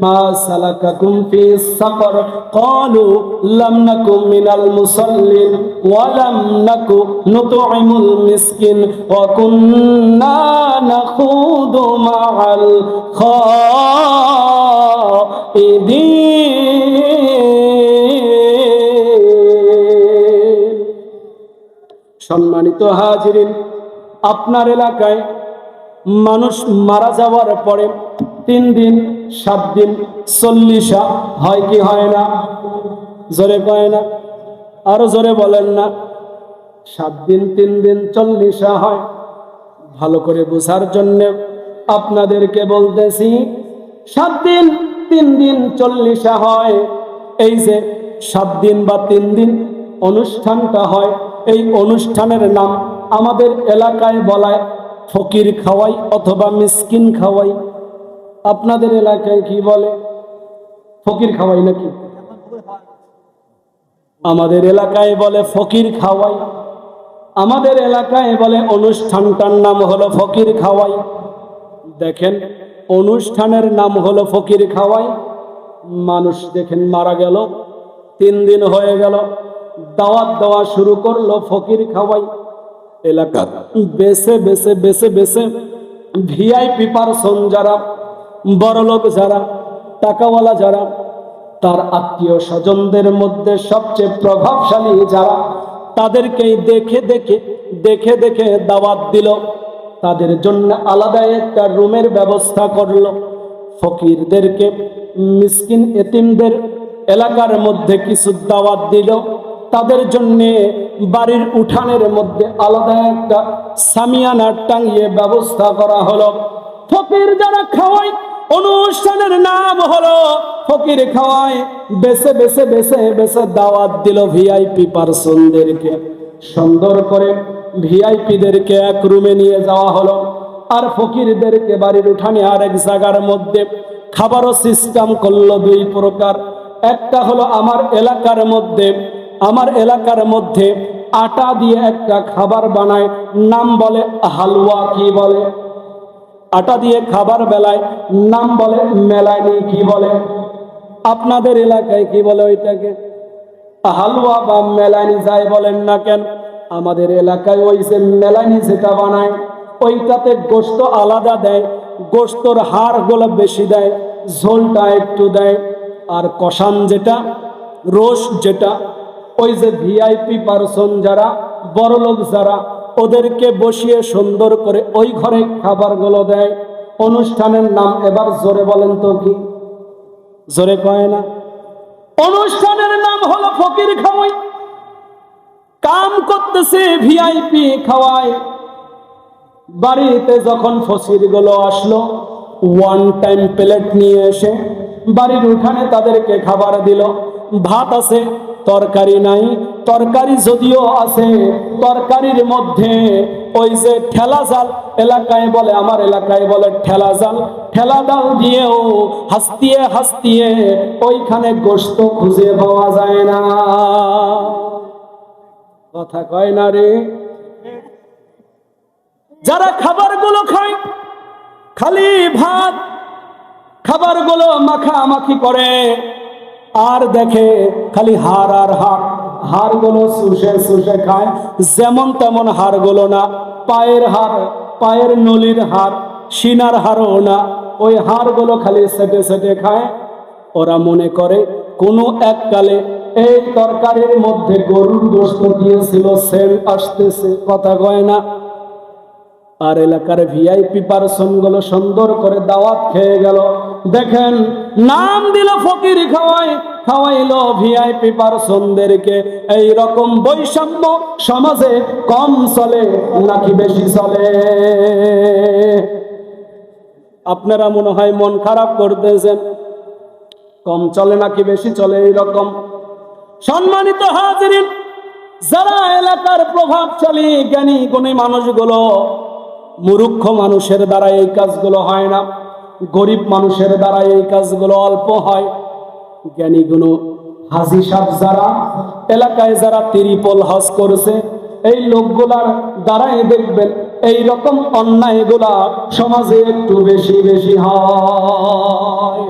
মা সালাকাকুম ফি সাকার ক্বালু লাম নাকু মিনাল মুসাল্লিন ওয়া লাম নাকু নুতঈমুল মিসকিন ওয়া কুন্না নাখুদু মাআল খাইদিন। সম্মানিত হাজিরিন, আপনার এলাকায় মানুষ মারা যাওয়ার পরে 3 দিন 7 দিন 40 হয় কি হয় না? জোরে কয় না, আরো জোরে বলেন না। 7 দিন 3 দিন 40 হয়। ভালো করে বোঝার জন্য আপনাদেরকে বলতেছি, 7 দিন 3 দিন 40 হয়। এই যে 7 দিন বা 3 দিন অনুষ্ঠানটা হয়, এই অনুষ্ঠানের নাম আমাদের এলাকায় বলায় ফকির খাওয়াই অথবা মিসকিন খাওয়াই। আপনাদের এলাকায় কি বলে? ফকির খাওয়াই নাকি? আমাদের এলাকায় বলে ফকির খাওয়াই। আমাদের এলাকায় বলে অনুষ্ঠানটার নাম হলো ফকির খাওয়াই। দেখেন, অনুষ্ঠানের নাম হলো ফকির খাওয়াই। মানুষ দেখেন মারা গেল, 3 দিন হয়ে গেল, দাওয়াত দেওয়া শুরু করলো ফকির খাওয়াই। এলাকা বেছে বেছে বেছে বেছে ভিআইপি পারসন যারা, বড়লোক যারা, টাকাওয়ালা যারা, তার আত্মীয় স্বজনদের মধ্যে সবচেয়ে প্রভাবশালী যারা, তাদেরকেই দেখে দেখে দেখে দেখে দাওয়াত দিল। তাদের জন্য আলাদা একটা রুমের ব্যবস্থা করলো। ফকিরদেরকে, মিসকিন এতিমদের এলাকার মধ্যে কিছু দাওয়াত দিল। তাদের জন্য বাড়ির উঠানের মধ্যে আলাদা একটা সামিয়ানা টাঙিয়ে ব্যবস্থা করা হলো। ফকির যারা খাওয়ায়, অনুষ্ঠানের নাম হলো ফকির খাওয়ায়। বেছে বেছে বেছে বেছে দাওয়াত দিল ভিআইপি পারসনদেরকে। সুন্দর করে ভিআইপিদেরকে এক রুমে নিয়ে যাওয়া হলো, আর ফকিরদেরকে বাড়ির উঠানে আরেক জায়গার মধ্যে। খাবারও সিস্টেম করলো 2 প্রকার। একটা হলো আমার এলাকার মধ্যে আটা দিয়ে একটা খাবার বানায়, নাম বলে হালুয়া। কি বলে? আটা দিয়ে খাবার বেলায় নাম বলে মেলানি। কি বলে? আপনাদের এলাকায় কি বলে ওইটাকে? হালুয়া বা মেলানি যাই বলেন না কেন, আমাদের এলাকায় ওই যে মেলানি যেটা বানায়, ওইটাতে গোশত আলাদা দেয়, গোশতর হাড়গুলো বেশি দেয়, ঝোলটা একটু দেয়। আর কষান যেটা, রোস যেটা, ওই যে ভিআইপি পারসন যারা, বড়লোক যারা, ওদেরকে বসিয়ে সুন্দর করে ওই ঘরে খাবারগুলো দেয়। অনুষ্ঠানের নাম এবার জোরে বলেন তো কি? জোরে কয় না। অনুষ্ঠানের নাম হলো ফকির খাওয়াই। কাম করতেছে ভিআইপি খাওয়াই। বাড়িতে যখন ফকিরগুলো আসলো, 1 টাইম প্লেট নিয়ে এসে বাড়ির উঠানে তাদেরকে খাবার দিল। ভাত আছে, তরকারি নাই। তরকারি যদিও আছে, তরকারির মধ্যে ওই যে ঠেলা জাল, এলাকায় বলে, আমার এলাকায় বলে ঠেলা জাল, ঠেলা ডাল দিয়েও হাসতিয়ে হাসতিয়ে ওইখানে গোশত খুঁজে পাওয়া যায় না। কথা কয় না রে। যারা খাবারগুলো খায়, খালি ভাত, খাবারগুলো মাখামাখি করে, আর দেখে খালি হাড় আর হাড়, হাড়গুলো শুষে শুষে খায়। যেমন তেমন হাড়গুলো না, পায়ের হাড়, পায়ের নলির হাড়, সিনার হাড়ও না, ওই হাড়গুলো খালি সেটে সেটে খায়। ওরা মনে করে কোনো এককালে এই তরকারির মধ্যে গরুর গোশত দিয়েছিল, সেল আসতেছে। কথা কয় না। আর এলাকার ভিআইপি পারসন গুলো সুন্দর করে দাওয়াত খেয়ে গেল। দেখেন, নাম দিল ফকির খাওয়াই, খাওয়াইলো ভিআইপি পারসনদেরকে। এই রকম বৈষম্য সমাজে কম চলে নাকি বেশি চলে? আপনারা মনে হয় মন খারাপ করতেছেন। কম চলে নাকি বেশি চলে? এই রকম। সম্মানিত হাজিরিন, যারা এলাকার প্রভাবশালী জ্ঞানী গুণী মানুষগুলো, মূর্খ মানুষের দ্বারা এই কাজগুলো হয় না, গরিব মানুষের দ্বারা এই কাজগুলো অল্প হয়। জ্ঞানী গুণী হাজী সাহেব যারা, এলাকায় যারা ত্রিপল হজ করেছে, এই লোকগুলার দ্বারাই দেখবেন এই রকম অন্যায়গুলা সমাজে একটু বেশি বেশি হয়।